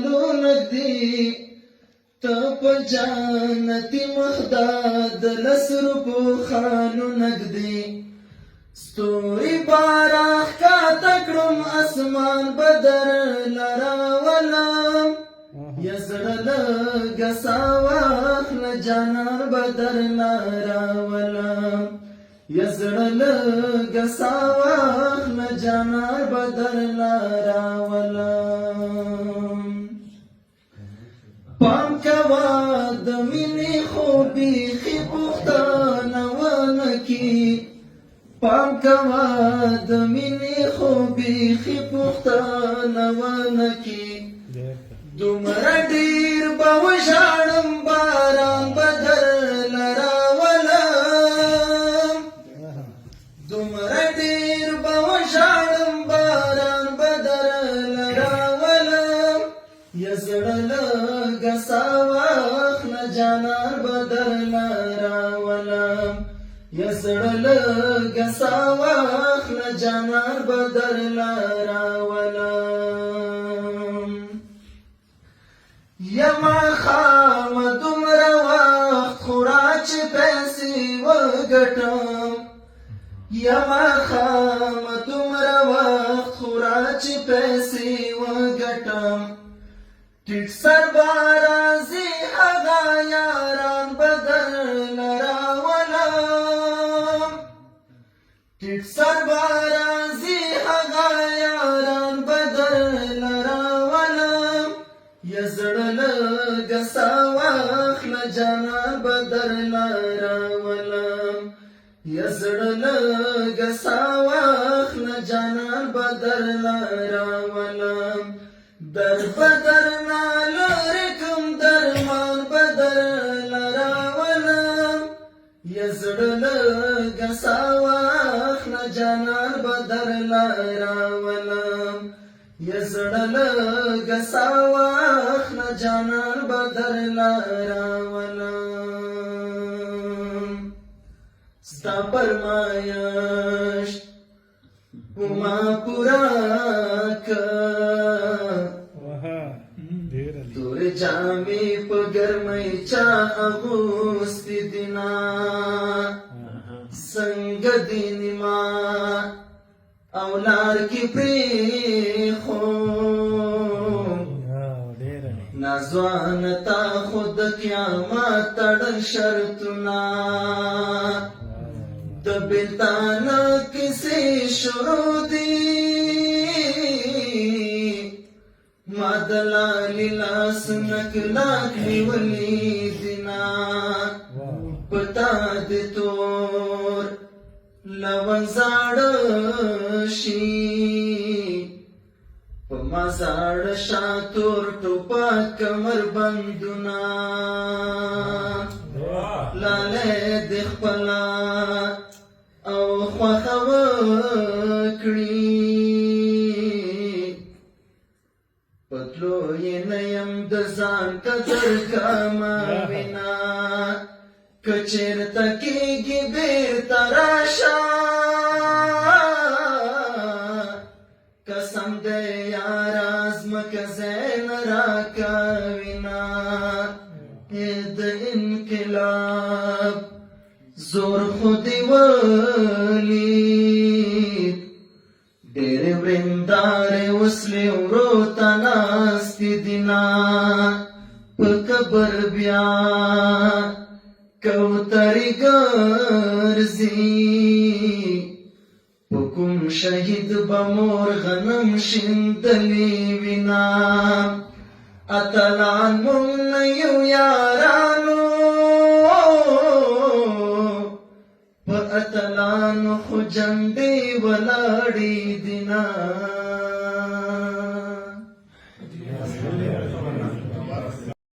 نږدې ته په جنتي مخداد لسرو په خانو نږدې ستوري باران ښکته کړم اسمان بدر لراولم یا زړه لږه ساه واخله جانان بدر لراولم یا زړه لږه ساه واخله جانان بدر لراولم پام کوه د مینې خو بیخي پوښتنه ونه کي پام کوه د مینې خو بیخي پوښتنه ونه کي دومره ډېر به وژاړم باران به درله راولم دومره ډېر به وژاړم باران به درله راولم یا زړه لږه ساه واخله جانان به درله راولم یا زړه لږه ساه واخله جانان به درله راولم یما خامه دومره وخت خورا چې پیسې وګټم یما خامه دومره وخت خورا چې پیسې وګټم ټیټ سر به راځي هغه یاران به درله راولم ټیټ سر به راځي هغه یاران به درله راولم یا زړه لږه ساه واخله جانان به درله راولم یا زړه لږه ساه واخله جانان به درله راولم در بدر نه لرې کوم درمان به درله راولم یا زړه لږه ساه واخله جانان به درله راولم یا زړه لږه ساه واخله جانان به درله راولم ستا فرمایش وما پورا که تورې جامې په ګرمۍ چا اغوستې دينا څنګه دې نیما او لار کې پرېښود نازوان تا خود قیامت تړل شرطونه د بېلتان کیسې شروع دي ما د لالي لاسونه کلک نیولي دينا پتا دې تور لون زاړه شي په ما زاړه شا تور ټوپک کمر بندونه لالی دې خپله او خوښه وکړي پتلو یې نه یم د ځان قدر کمه وینا که چېرته کېږي بېرته راشه قسم دی یاره ځمکه ځای نه راکوینه د انقلاب زور خو دې ولید ډېرې ورېندارې وسلې ورو ته ناستې دينا په قبر بیا کوترې ګرځي په کوم شهید به مور غنم شیندلې وینا اتلان مونږ نه یو یارانو په اتلانو خو جنډې ولاړې دينا